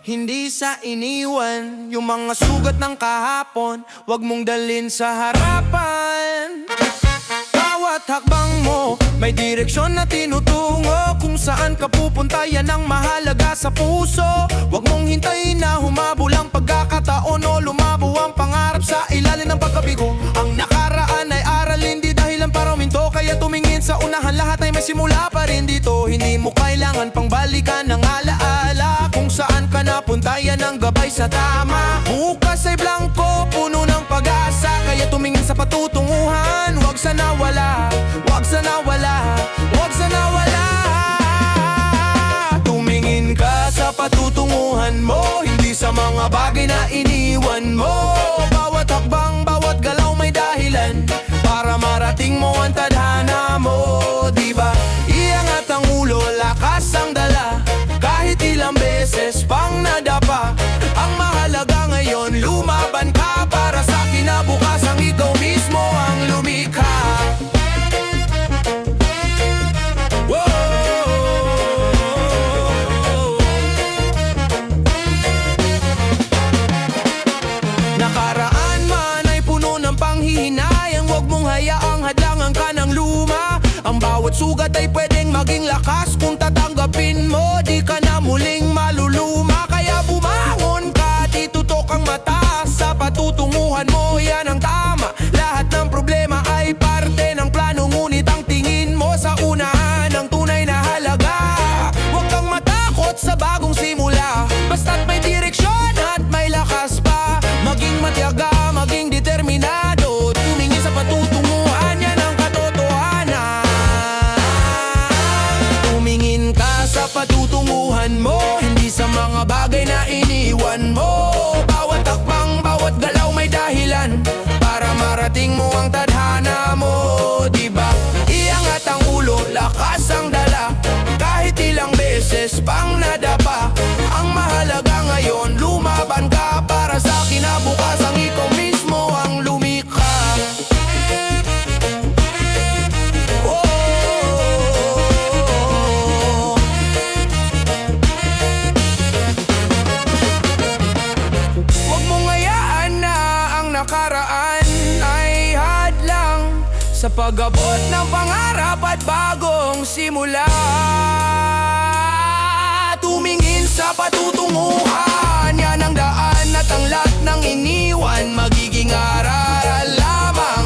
hindi sa iniwan. Yung mga sugat ng kahapon, wag mong dalin sa harapan. Bawat hakbang mo, may direksyon na tinutungo. Kung saan ka pupunta, yan ang mahalaga sa puso. Wag mong hintayin na humabol ang pagkakataon o lumabo ang pangarap sa ilalim ng pagkabigo. Ang nakaraan ay aralin, di dahilan para uminto. Kaya tumingin sa unahan, lahat ay may simula pa rin dito. Hindi mo kailangan pang balikan ng alaala. Kung saan ka napunta, yan ang gabay sa tama. Bukas ay blanco, puno ng pag-asa. Kaya tumingin sa patutunguhan, wag sana wala, wag sana wala, wag sana wala. Tumingin ka sa patutunguhan mo, hindi sa mga bagay na iniwan mo. Bawat hakbang, bawat galaw may dahilan para marating mo ang tadhana mo, diba? Iangat ang ulo, lakas ang dala, kahit ilang beses pang nadapa. Ang mahalaga ngayon, lumaban ka para sa kinabukasan. Ikaw mismo ang lumikha. Nakaraan man ay puno ng panghihinayang, wag mong hayaang hadlangan ka ng luma. Ang bawat sugat ay pwedeng maging lakas kung tatanggapin mo. Di ka na muling maluluma, kaya bumangon ka, di tutok ang mata sa patutunguhan mo. Yan ang tama, lahat ng problema ay parte ng plano. Ngunit ang tingin mo sa unahan ang tunay na halaga. Huwag kang matakot sa bagong simula, basta't may direksyon at may lakas pa. Maging matyaga, maging determinado, tumingin sa patutunguhan, yan ang katotohanan. Tumingin ka sa patutunguhan mo, hindi sa mga bagay na iniwan mo. Bawat hakbang, bawat galaw may dahilan para marating mo ang tadhana mo, diba? Iangat ang ulo, lakas ang dala, kahit ilang beses pang nadapa. Ang mahalaga ngayon, lumaban ka para sa kinabukasan. Ikaw mismo ang lumikha. Huwag mong hayaan na ang nakaraan ay hadlang sa pag-abot ng pangarap at bagong simula. Tumingin sa patutunguhan, yan ang daan at ang lahat ng iniwan magiging aral lamang.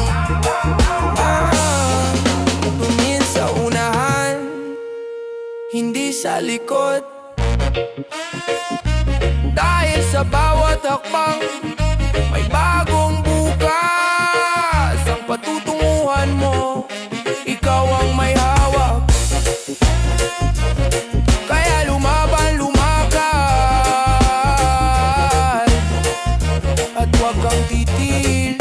Tumingin sa unahan, hindi sa likod. Dahil sa bawat hakbang, may bagong bukas. Ang patutunguhan mo, ikaw ang may hawak. Kaya lumaban, lumakad, at huwag kang titil.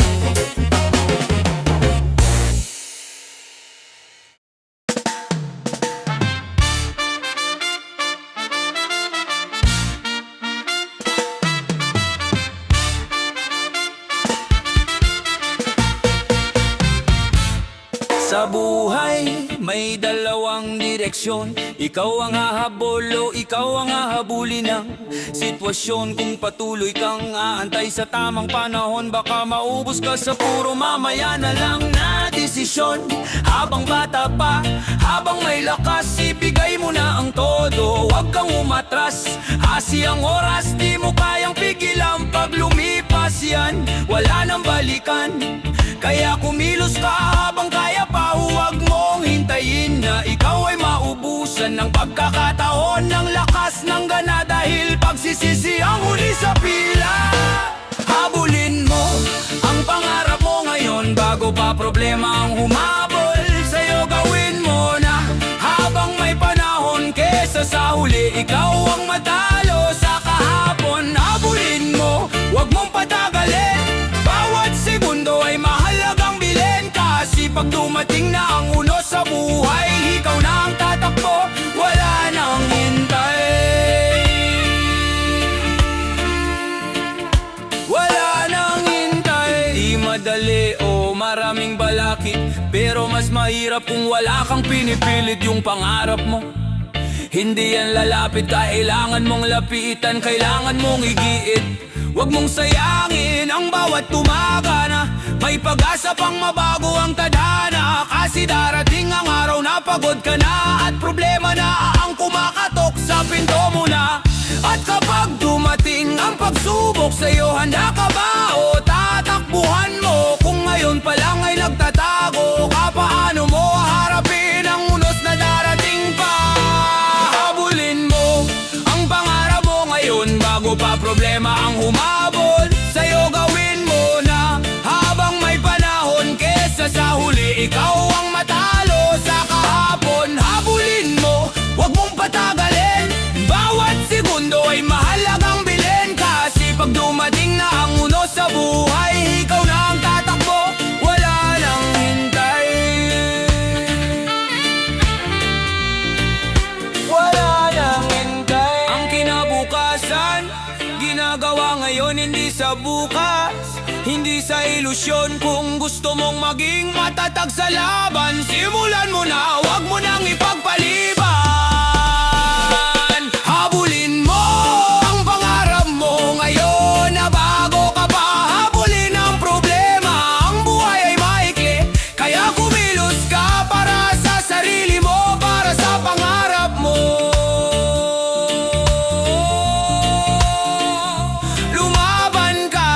Sa buhay, may dalawang direksyon. Ikaw ang hahabol o ikaw ang hahabulin ng sitwasyon. Kung patuloy kang aantay sa tamang panahon, baka maubos ka sa puro mamaya na lang na desisyon. Habang bata pa, habang may lakas, ibigay mo na ang todo. Huwag kang umatras, hasi ang oras, di mo kayang pigilan. Pag lumipas yan, wala nang balikan. Kaya kumilos ka habang kaya pa, huwag mong hintayin na ikaw ay maubusan ng pagkakataon, ng lakas, ng gana, dahil pagsisisi ang huli sa pila. Habulin mo ang pangarap mo ngayon bago pa problema ang humabol sa'yo. Gawin mo na habang may panahon, kesa sa huli ikaw ang matalo sa kahapon. Habulin mo, huwag mong patagalin, bawat segundo ay mahalagang bilhin. Kasi pag dumating na ang uno sa buhay, ikaw na ang tatakbo, wala nang hintay. Wala nang hintay. Di madali o maraming balakid, pero mas mahirap kung wala kang pinipilit yung pangarap mo. Hindi yan lalapit, kailangan mong lapitan, kailangan mong igiit. Huwag mong sayangin ang bawat tumagana. May pag-asa pang mabago ang tadhana. Kasi darating ang araw na pagod ka na at problema na ang kumakatok sa pinto mo na. At kapag dumating ang pagsubok sa'yo, handa ka ba o tatakbuhan mo? Kung ngayon pa lang ay nagtatago ka, paano mo harapin ang unos na darating pa? Habulin mo ang pangarap mo ngayon bago pa problema ang humabol sa'yo. Gawin mo na habang may panahon, kesa sa huli ikaw ang matalo sa kahapon. Habulin mo, huwag mong patagalin, bawat segundo ay mahalagang bilhin. Kasi pag dumating na ang unos sa buhay, ikaw na ang tatakbo, wala nang hintay. Wala nang hintay. Ang kinabukasan, ginagawa ngayon, hindi sa bukas, hindi sa ilusyon. Kung gusto mong maging matatag sa laban, simulan mo na, huwag mo nang ipagpaliban. Habulin mo ang pangarap mo ngayon na bago ka pa. Habulin ang problema, ang buhay ay maikli, kaya kumilos ka para sa sarili mo, para sa pangarap mo. Lumaban ka.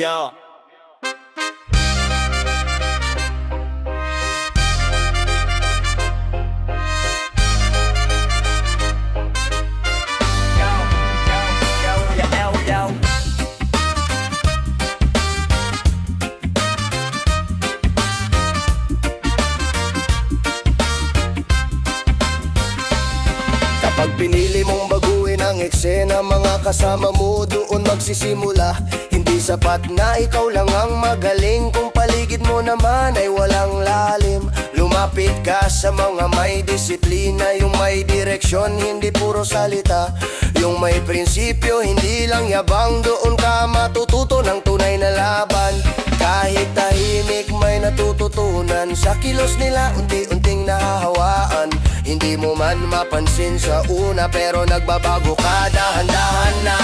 Yo. Kapag pinili mong baguhin ang eksena, mga kasama mo doon magsisimula. Hindi sapat na ikaw lang ang magaling kung paligid mo naman ay walang lalim. Lumapit ka sa mga may disiplina, yung may direksyon, hindi puro salita. Yung may prinsipyo, hindi lang yabang, doon ka matututo ng tunay na laban. Kahit tahimik may natututunan, sa kilos nila unti-unting nahahawaan. Hindi mo man mapansin sa una, pero nagbabago ka dahan-dahan na.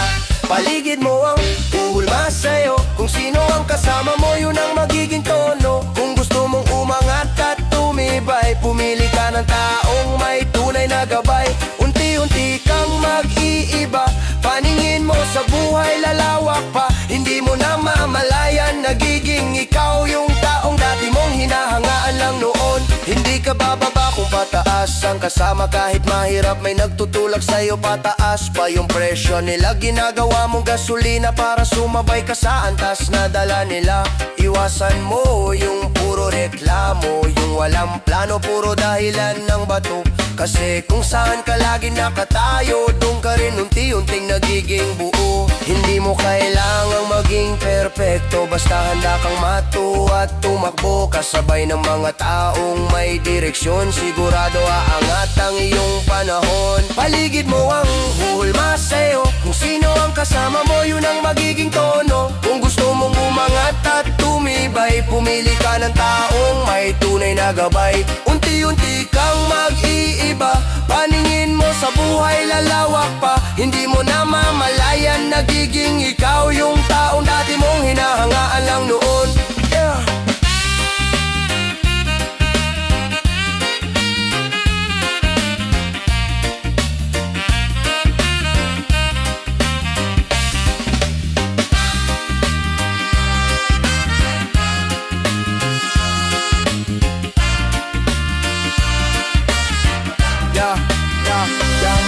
Paligid mo ang uhulma sa'yo, kung sino ang kasama mo, yun ang magiging tono. Kung gusto mong umangat at tumibay, pumili ka ng taong may tunay na gabay. Unti-unti kang mag-iiba, paningin mo sa buhay lalawak pa. Hindi mo na mamalayan, nagiging ikaw yung taong dati mong hinahangaan lang noon. Hindi ka bababa kung pataas ang kasama, kahit mahirap may nagtutulak sa'yo pataas pa. Yung presyo nila, ginagawa mong gasolina para sumabay ka sa antas na dala nila. Iwasan mo yung puro reklamo, yung walang plano, puro dahilan ng bato. Kasi kung saan ka lagi nakatayo, doon ka rin unti-unting nagiging buo. Hindi mo kailangang maging perpekto, basta handa kang matu at tumakbo kasabay ng mga taong may direksyon. Sigurado aangat ang iyong panahon. Paligid mo ang huhulma sa'yo, kung sino ang kasama mo, yun ang magiging tono. Kung gusto mong umangat at tumibay, pumili ka ng taong may tunay na gabay. Unti-unti kang mag-iiba, paningin mo sa buhay lalawak pa. Hindi mo na mamalayan, nagiging ikaw yung taong dati mong hinahangaan lang noon. Yeah.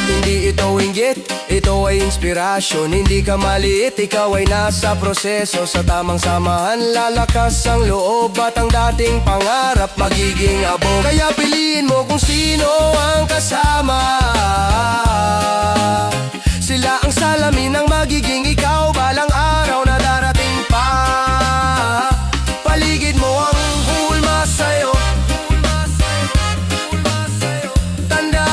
Hindi ito inggit, ito ay inspirasyon. Hindi ka maliit, ikaw ay nasa proseso. Sa tamang samahan, lalakas ang loob at ang dating pangarap magiging abog. Kaya piliin mo kung sino ang kasama. Sila ang salamin ng magiging ikaw balang araw na darating pa. Paligid mo ang hulma sa'yo, tanda.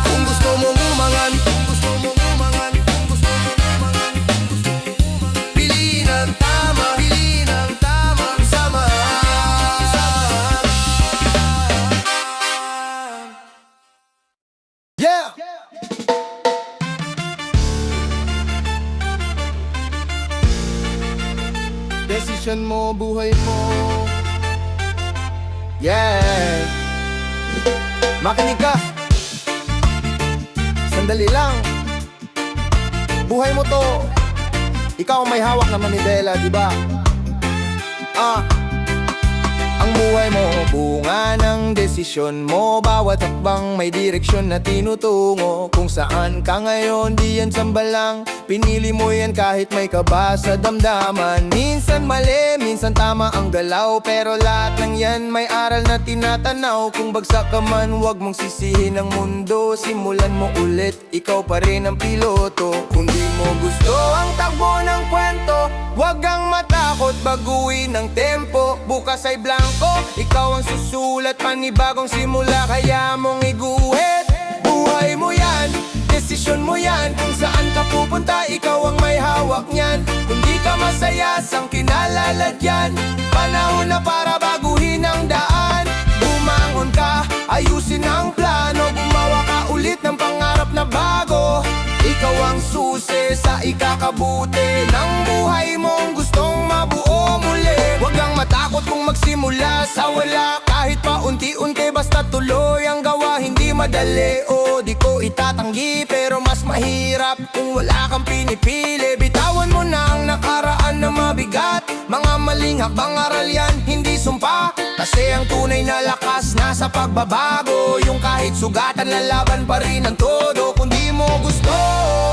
Kung gusto mong desisyon mo, buhay mo. Yeah. Makinig ka. Sandali lang. Buhay mo to. Ikaw ang may hawak na manibela, di ba? Ang buhay mo, bunga ng desisyon mo. Bawat hakbang may direksyon na tinutungo. Kung saan ka ngayon, di yan sambalang. Pinili mo yan kahit may kaba sa damdaman. Minsan mali, minsan tama ang galaw, pero lahat ng yan may aral na tinatanaw. Kung bagsak ka man, huwag mong sisihin ang mundo. Simulan mo ulit, ikaw pa rin ang piloto. Kung di mo gusto ang takbo ng kwento, huwag kang matakot, baguhin ang tempo. Bukas ay blanco, ikaw ang susulat, panibagong simula. Kaya mong iguhit, buhay mo yan, desisyon mo yan. Kung saan ka pupunta, ikaw ang may hawak niyan. Kung di ka masaya sang kinalalagyan, panahon na para baguhin ang daan. Bumangon ka, ayusin ang plano, gumawa ka ulit ng pangarap na bago. Ikaw ang susi sa ikakabuti ng buhay mong gustong mabuo muli. Huwag kang matakot kung magsimula sa wala. Kahit pa unti-unti, basta tuloy ang gawa. Hindi madali o di ko itatanggi, pero mas mahirap kung wala kang pinipili. Bitawan mo na ang nakaraan na mabigat. Mga maling hakbang aral yan, hindi sumpa. Kasi ang tunay na lakas nasa pagbabago. Yung kahit sugatan, lalaban pa rin ang todo. Kung di mo gusto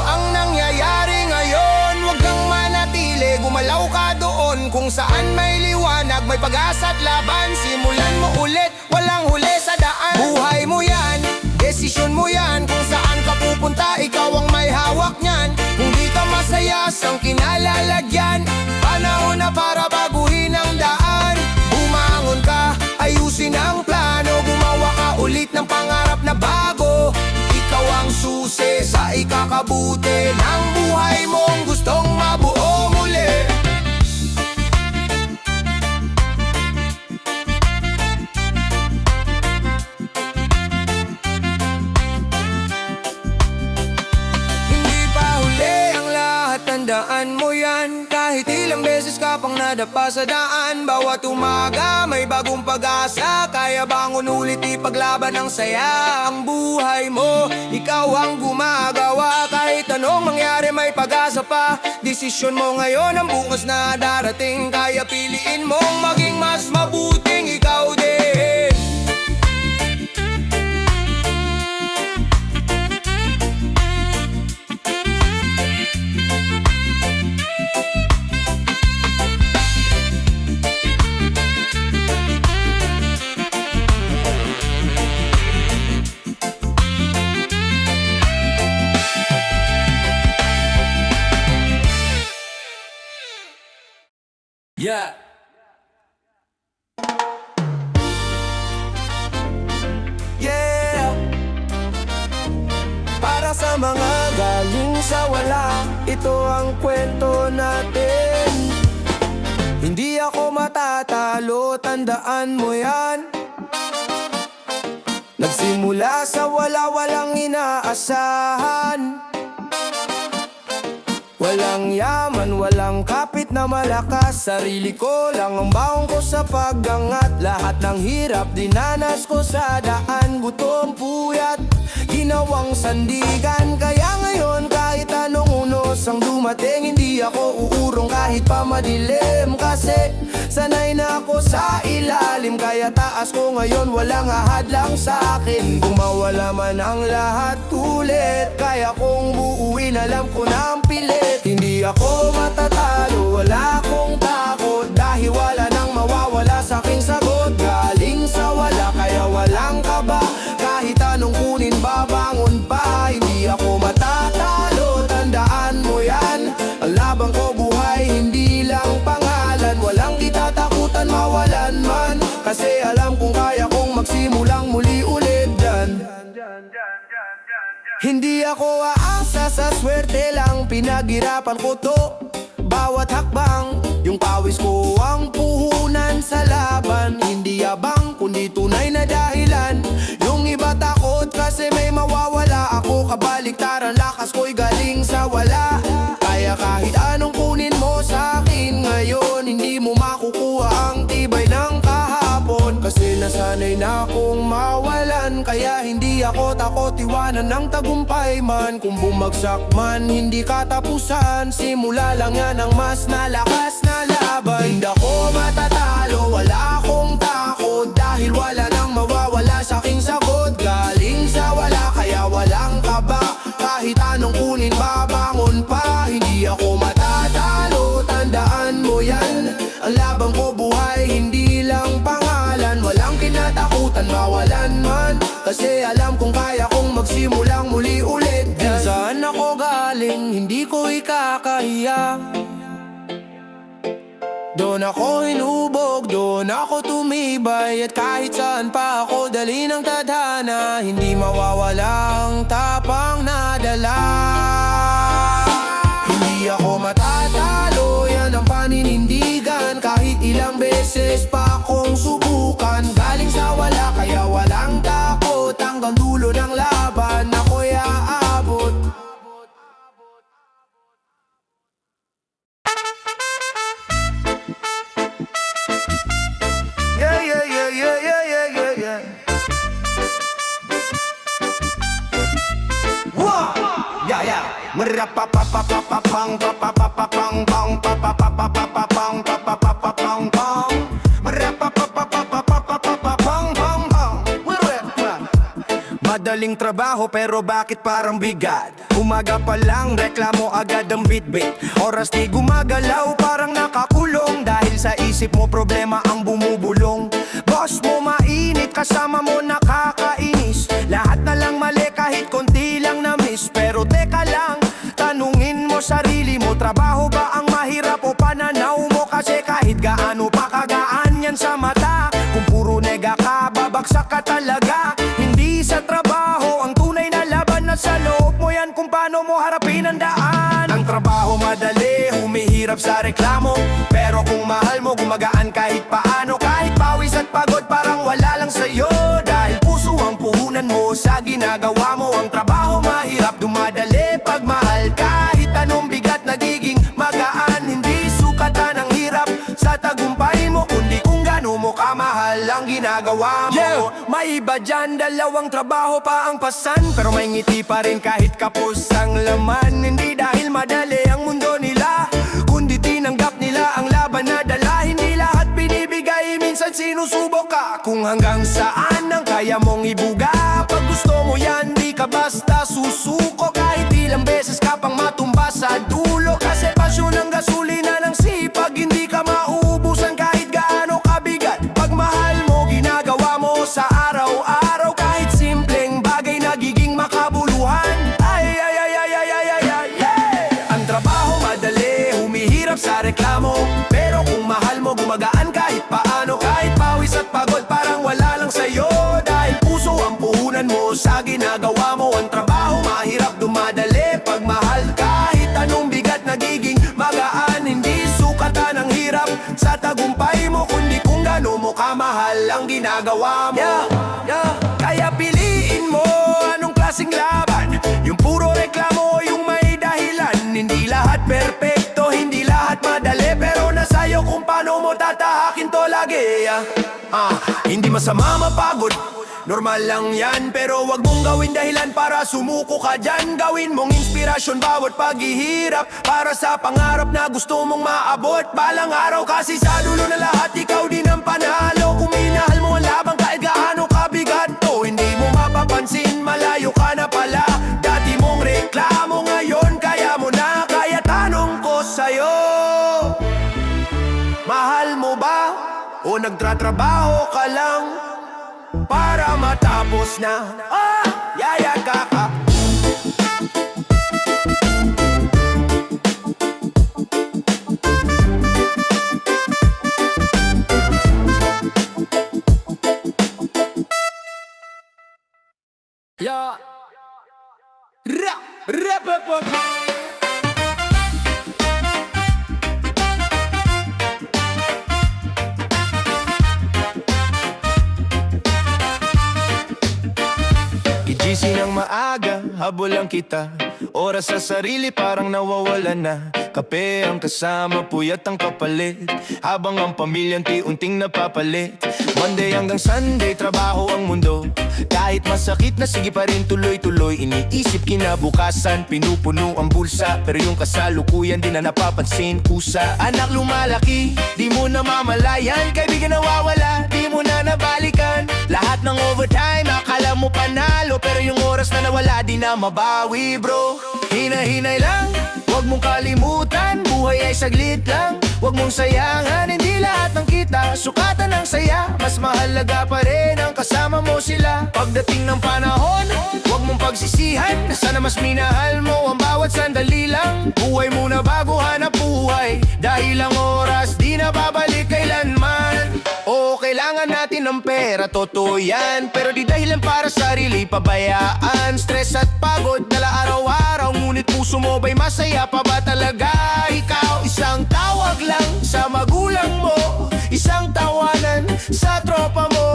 ang nangyayari ngayon, huwag kang manatili, gumalaw ka doon. Kung saan may liwanag, may pag-asa at laban. Simulan mo ulit, walang huli sa daan. Buhay mo yan, desisyon mo yan. Kung saan ka pupunta, ikaw ang may hawak niyan. Kung di ka masaya sang kinalalagyan, panahon na para baguhin ang daan. Bumangon ka, ayusin ang plano, gumawa ka ulit ng pangarap na bago. Ikaw ang susi sa ikakabuti ng buhay mong gustong mabuo muli. Hindi pa huli ang lahat, tandaan mo yan. Kahit ilang beses ka pang nadapa sa daan, bawat umaga may bagong pag-asa. Kaya bangon ulit, ipaglaban ang saya. Ang buhay mo, ikaw ang gumagawa. Kahit anong mangyari, may pag-asa pa. Desisyon mo ngayon ang bukas na darating. Kaya piliin mong maging mas mabuting ikaw din. Yeah. Yeah. Para sa mga galing sa wala, ito ang kwento natin. Hindi ako matatalo, tandaan mo yan. Nagsimula sa wala, walang inaasahan. Walang yaman, walang kapit na malakas. Sarili ko lang ang baon ko sa pag-angat. Lahat ng hirap dinanas ko sa daan. Gutom, puyat, ginawang sandigan. Kaya ngayon kahit anong unos ang dumating, hindi ako uurong kahit pa madilim. Kasi sanay na ako sa ilalim. Kaya taas ko ngayon, walang ahadlang sa akin. Kung mawala man ang lahat ulit, kaya kong buuin, alam ko na ang pilit. Hindi ako matatalo, wala akong takot. Dahil wala nang mawawala sa aking sagot. Galing sa wala, kaya walang kaba. Kahit anong kunin, babangon pa. Hindi ako matatalo, tandaan mo yan. Ang laban ko buhay, hindi lang pangalan. Walang itatakutan, mawalan man. Kasi alam kong kaya kong magsimulang muli ulit dyan. Hindi ako aasa sa swerte lang, pinaghirapan ko to. Bawat hakbang, yung pawis ko ang puhunan sa laban. Hindi yabang, kundi tunay na dahilan. Yung iba takot kasi may mawawala. Ako kabaliktaran, lakas ko'y galing sa wala. Kaya kahit anong kunin mo sa akin ngayon, hindi naman, kaya hindi ako takot iwanan ng tagumpay man. Kung bumagsak man, hindi katapusan, simula lang yan ang mas nalakas na laban. Hindi ako matatalo, wala akong takot, dahil wala nang mawawala sa aking sagot. Galing sa wala, kaya walang kaba, kahit anong kunin babangon pa. Hindi ako matatalo, tandaan mo yan. Ang laban ko buhay, hindi lang pangalan. Walang kinatakutan, mawalan man, kasi alam kong kaya kong magsimulang muli ulit. Dahil saan ako galing, hindi ko ikakahiya. Doon ako hinubog, doon ako tumibay, at kahit saan pa ako dali ng tadhana, hindi mawawala ang tapang na dala. Hindi ako matatalo, yan ang paninindigan, kahit ilang beses pa akong subukan. Galing sa wala, kaya walang takot, hanggang dulo ng laban ako'y aabot. Yeah, yeah, yeah, yeah, yeah, yeah, yeah, yeah. Wah! Yeah, yeah. Marapapapapapang, papapapapang, pang, papapapapapang, papapapapang, pang. Marapapapapapapapang, pang, pang. Madaling trabaho pero bakit parang bigat? Umaga pa lang, reklamo agad ang bitbit. Oras di gumagalaw, parang nakakulong, dahil sa isip mo problema ang bumubulong. Boss mo mainit, kasama mo nakakainis, lahat na lang mali kahit konti lang na miss. Pero teka lang, tanungin mo sarili mo, trabaho ba ang mahirap o pananaw mo? Kasi kahit gaano pa kagaan yan sa mata, kung puro nega ka, babagsak ka talaga. Hindi sa trabaho ang tunay na laban, na sa loob mo yan kung paano mo harapin ang daan. Ang trabaho madali, humihirap sa reklamo, pero kung mahal mo, gumagaan kahit paano. Kahit pawis at pagod, parang wala lang sa'yo, dahil puso ang puhunan mo sa ginagawa mo. Ang trabaho mahirap, dumadali pag mahal, kahit anong bigat nagiging magaan. Hindi sukatan ang hirap sa tagumpay mo, kundi kung gaano mo kamahal ang ginagawa mo. Yeah, may iba dyan, dalawang trabaho pa ang pasan, pero may ngiti pa rin kahit kapos ang laman. Hindi dahil madali ang mundo nila, kundi tinanggap nila ang laban na dala. Hindi lahat binibigay, minsan sinusubok ka kung hanggang saan ang kaya mong ibuga. Pag gusto mo yan, di ka basta susuko, kahit ilang beses ka pang matumba sa dulo. Kasi pasyon ang gasolina ng sipag, hindi ka mauubusan kahit gaano kabigat. Pag mahal mo, ginagawa mo sa araw-araw, kahit simpleng bagay nagiging makabuluhan. Ay, ay, ay, ay, ay, ay, ay, ay, yeah! Ang trabaho madali, humihirap sa reklamo, pero kung mahal mo, gumagaan kahit paano. Kahit pawis at pagod, parang wala lang sa'yo, dahil puso ang puhunan mo sa ginagawa mo. Ang trabaho mahirap, dumadali pag mahal, kahit anong bigat nagiging magaan. Hindi sukatan ang hirap sa tagumpay mo, kundi kung gaano mo kamahal ang ginagawa mo. Yeah, yeah. Kaya piliin mo anong klaseng laban, yung puro reklamo o yung may dahilan. Hindi lahat perpekto, hindi lahat madali, pero nasa'yo kung paano mo tatahakin to lagi. Hindi masama mapagod, normal lang yan, pero wag mong gawin dahilan para sumuko ka dyan. Gawin mong inspirasyon bawat paghihirap, para sa pangarap na gusto mong maabot. Balang araw kasi sa dulo na lahat, ikaw din ang panalo. Kung minahal mo ang labang kahit gaano kabigat to, hindi mo mapapansin, malayo ka na pala. Dati mong reklamo, ngayon kaya mo na. Kaya tanong ko sa'yo, mahal mo ba o nagtratrabaho ka lang para matapos na? Yaya ka. Yeah. Gigising ng maaga, habol lang kita. Oras sa sarili parang nawawalan na. Kape ang kasama, puyat ang kapalit, habang ang pamilyang unting napapalit. Monday hanggang Sunday, trabaho ang mundo. Kahit masakit na sige pa rin tuloy-tuloy. Iniisip kinabukasan, pinupuno ang bulsa, pero yung kasalukuyan di na napapansin. Kusa, anak lumalaki, di mo na mamalayan. Kaibigan nawawala, di mo na nabalikan. Lahat ng overtime, akala mo panalo, pero yung oras na nawala di na mabawi bro. Hina-hinay lang, huwag mong kalimutan, buhay ay saglit lang. Huwag mong sayangan, hindi lahat ng kita sukatan ng saya. Mas mahalaga pa rin ang kasama mo sila. Pagdating ng panahon, huwag mong pagsisihan, na sana mas minahal mo ang bawat sandali lang. Buhay muna bago hanap buhay, dahil ang oras di na babalik kailanman. Oo, kailangan natin ng pera, totoo yan, pero di dahilan para sarili pabayaan. Stress at pagod, dala araw-araw, ngunit puso mo ba'y masaya pa ba talaga? Ikaw, isang tawag lang sa magulang mo, isang tawanan sa tropa mo.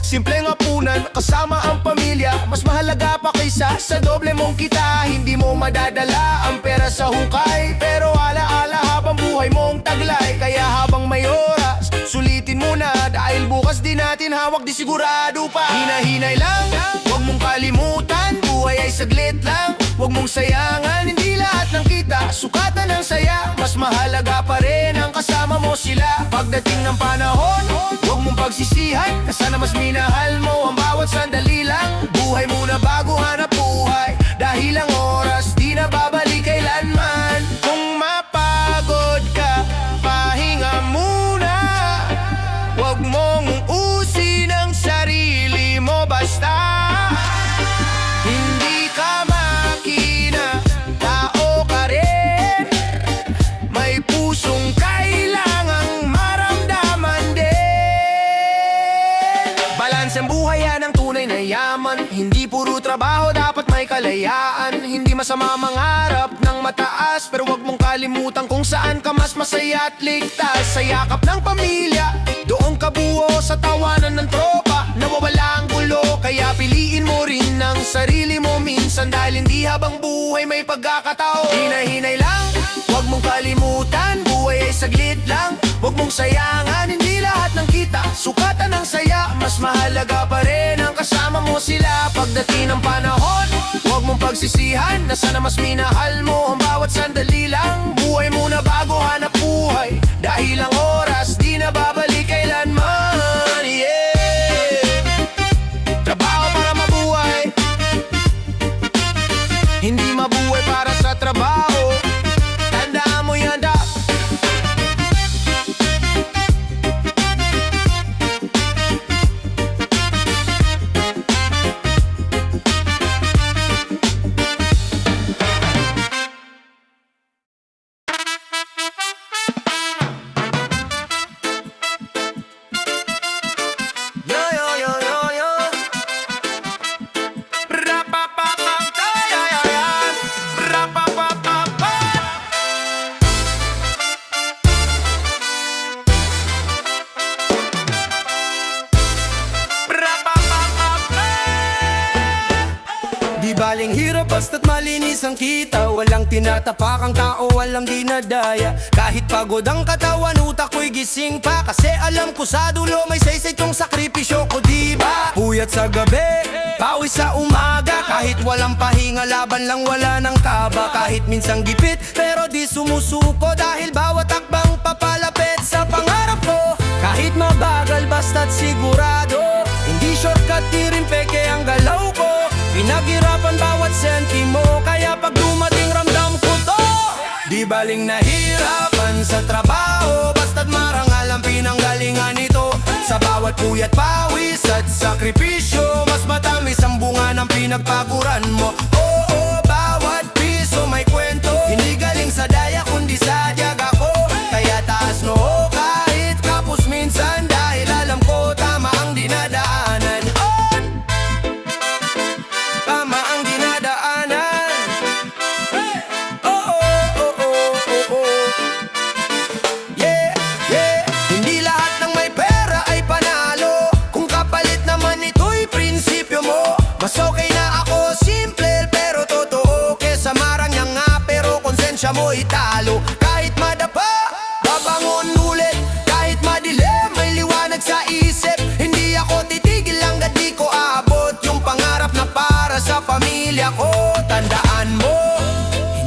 Simpleng hapunan, kasama ang pamilya, mas mahalaga pa kaysa sa doble mong kita. Hindi mo madadala ang pera sa hukay, pero alaala habang buhay mong taglay. Kaya habang may oras, sulitin mo na, dahil bukas di natin hawak, di sigurado pa. Hina-hinay lang, huwag mong kalimutan, buhay ay saglit lang. Huwag mong sayangan, hindi lahat ng kita sukatan ng saya. Mas mahalaga pa rin ang kasama mo sila. Pagdating ng panahon, huwag mong pagsisihan, na sana mas minahal mo ang bawat sandali lang. Buhay muna bago hanap buhay, dahil ang oras di na babalik kailanman. Kung mapagod ka, pahinga muna. Huwag mong usin ang sarili mo basta. Hindi ka makina, tao ka rin. May pusong kailangang maramdaman din. Balanseng buhay yan ang tunay na yaman. Hindi puro trabaho, dapat may kalayaan. Hindi masama mangarap ng mataas, pero wag mong kalimutan kung saan ka mas masaya at ligtas. Sa yakap ng pamilya, doon ka buo sa tawanan ng tropa. Nawawala ang gulo, kaya piliin mo rin ang sarili mo minsan, dahil hindi habang buhay may pagkakataon. Hina-hinay lang, huwag mong kalimutan, buhay ay saglit lang. Huwag mong sayangan, hindi lahat ng kita sukatan ng saya. Mas mahalaga pa rin ang kasama mo sila. Pagdating ng panahon, huwag mong pagsisihan, na sana mas minahal mo ang bawat sandali lang. Buhay muna bago hanap buhay, dahil ang oras di na babalik kailanman. Yeah. Trabaho para mabuhay, hindi mabuhay para sa trabaho. Tandaan mo yan, Dap. Yo, yo, yo, yo, yo. Ra-pa-pa-pa-pa, ya, ya, ya. Ra-pa-pa-pa-pa. Ra-pa-pa-pa-pa. Di baling hirap basta't malinis ang kita. Walang tinatapak ang tao, walang dinadaya. Kahit pagod ang katawan, utak ko'y gising pa. Kasi alam ko sa dulo may saysay tong sakripisyo ko, diba? Puyat sa gabi, pawis sa umaga. Kahit walang pahinga, laban lang wala ng kaba. Kahit minsang gipit, pero di sumusuko, dahil bawat akbang papalapit sa pangarap ko. Kahit mabagal basta't sigurado, hindi shortcut, di rin peke ang galaw ko. Pinaghirapan bawat sentimo, kaya pag dumating ramdam ko to. Di baling nahirapan sa trabaho, basta't marangal ang pinanggalingan nito. Sa bawat puyat, pawis at sakripisyo, mas matamis ang bunga ng pinagpaguran mo. Oo, bawat piso may kwento, hindi galing sa daya kundi sa tiyaga ko. Kaya taas noo kahit kapos minsan, dahil alam ko tama ang dinadaanan. Tama ang dinadaanan. Oh, oh, oh, oh, oh, oh. Yeah, yeah. Hindi lahat ng may pera ay panalo, kung kapalit naman ito'y prinsipyo mo. Mas okay na ako simple ako'y talo. Kahit madapa, babangon ulit. Kahit madilim, may liwanag sa isip. Hindi ako titigil hanggat di ko aabot yung pangarap na para sa pamilya ko. Tandaan mo,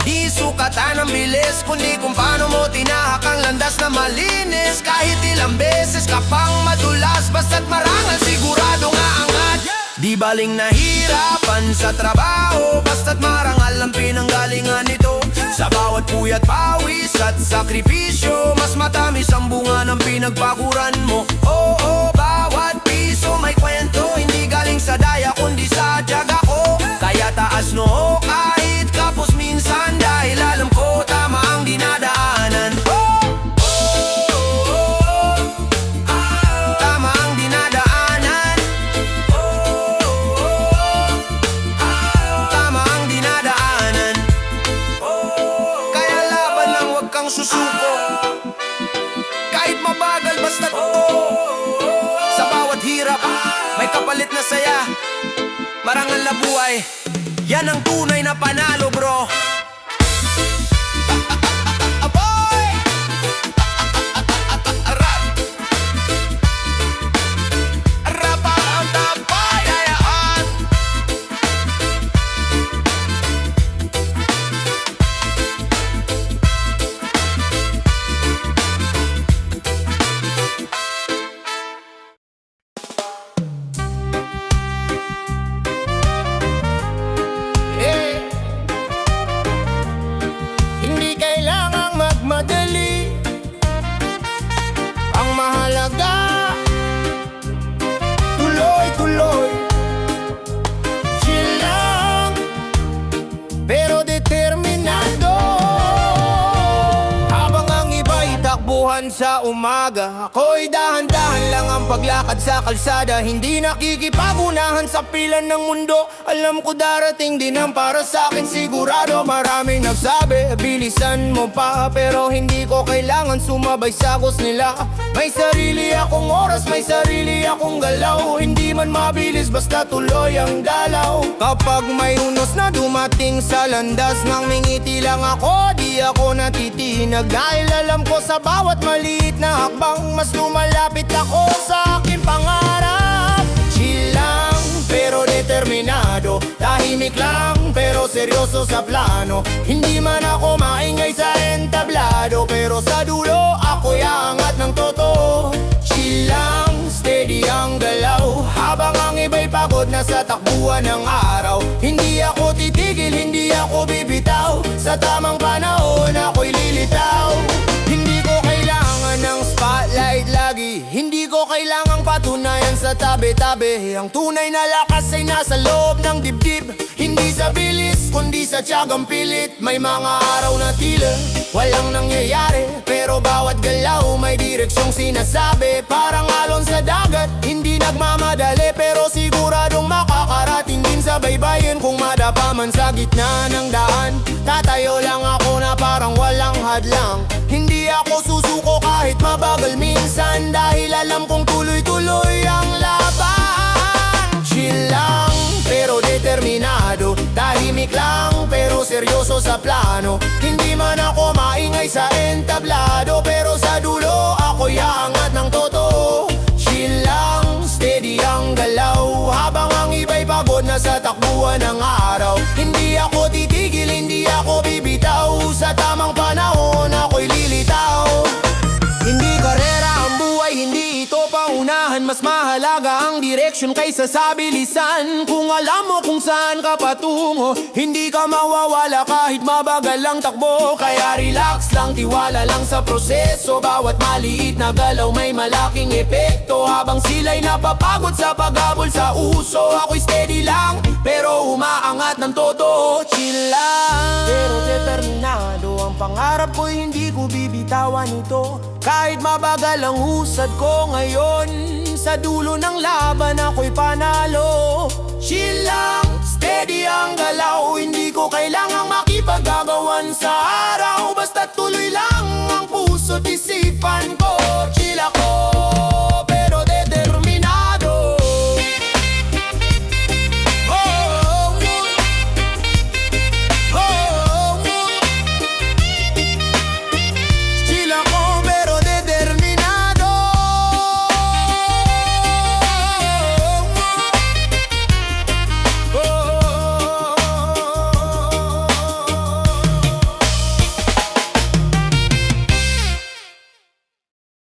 hindi sukatan ang bilis, kundi kung paano mo tinahak ang landas na malinis. Kahit ilang beses ka pang madulas, basta't marangal siguradong aangat. Di baling nahirapan sa trabaho, basta't marangal ang pinanggalingan nito. Sa bawat puyat, pawis at sakripisyo, mas matamis ang bunga ng pinagpaguran mo. Oo, bawat piso may kwento, hindi galing sa daya kundi sa tiyaga ko. Kaya taas noo kahit kapos minsan, dahil alam ko tama ang dinadaanan. Tama ang dinadaanan. Tama ang dinadaanan. Kaya laban lang, huwag kang susuko. Kahit mabagal, basta totoo. Sa bawat hirap, may kapalit na saya. Marangal na buhay, yan ang tunay na panalo, bro. Aboy! Rapa ang tapay, ayaan. Hindi kailangang magmadali. Ang mahalaga, tuloy-tuloy. Chill lang, pero determinado. Habang ang iba'y takbuhan sa umaga, ako'y dahan-dahan lang ang paglakad sa kalsada. Hindi nakikipagunahan sa pilan ng mundo. Alam ko darating din ang para sa akin, sigurado. Maraming nagsabi, bilisan mo pa, pero hindi ko kailangan sumabay sa kos nila. May sarili akong oras, may sarili akong galaw. Hindi man mabilis, basta tuloy ang dalaw. Kapag may unos na dumating sa landas, nang mingiti lang ako, di ako natitinag. Dahil alam ko sa bawat maliit na hakbang, mas lumalapit ako sa aking pangarap. Chill lang, pero determinado. Tahimik lang, pero seryoso sa plano. Hindi man ako maingay sa entablado, pero sa dulo ako'y aangat ng totoo. Chill lang, steady ang galaw. Habang ang iba'y pagod na sa takbuhan ng araw. Hindi ako titigil, hindi ako bibitaw. Sa tamang panahon ako'y lilitaw. Hindi ko kailangan ng spotlight lagi. Hindi ko kailangang patunayan sa tabi-tabi. Ang tunay na lakas ay nasa loob ng dibdib. Hindi sa bilis, kundi sa tiyagang pilit. May mga araw na tila walang nangyayari, pero bawat galaw may direksyong sinasabi. Parang alon sa dagat, hindi nagmamadali, pero siguradong makakarating din sa baybayin. Kung madapa man sa gitna ng daan, tatayo lang ako na parang walang hadlang. Hindi ako susuko kahit mabagal minsan, dahil alam kong tuloy-tuloy ang laban. Chill lang, pero determinado. Tahimik lang, pero seryoso sa plano. Hindi man ako maingay sa entablado, pero sa dulo ako'y aangat ng totoo. Chill lang, steady ang galaw. Habang ang iba'y pagod na sa takbuhan ng araw. Hindi ako titigil, hindi ako bibitaw. Sa tamang panahon ako'y lilitaw. Hindi karera ang buhay, hindi ito paunahan. Mas mahalaga ang direksyon kaysa sa bilisan. Kung alam mo kung saan ka patungo, hindi ka mawawala kahit mabagal ang takbo. Kaya relax lang, tiwala lang sa proseso. Bawat maliit na galaw may malaking epekto. Habang sila'y napapagod sa paghabol sa uso, ako'y steady lang, pero umaangat ng totoo. Chill lang, pero determinado. Ang pangarap ko'y hindi ko bibitawan ito. Kahit mabagal ang husad ko ngayon, sa dulo ng laban ako'y panalo. Chill lang, steady ang galaw. Hindi ko kailangang makipagagawan sa araw. Basta tuloy lang ang puso't isipan ko.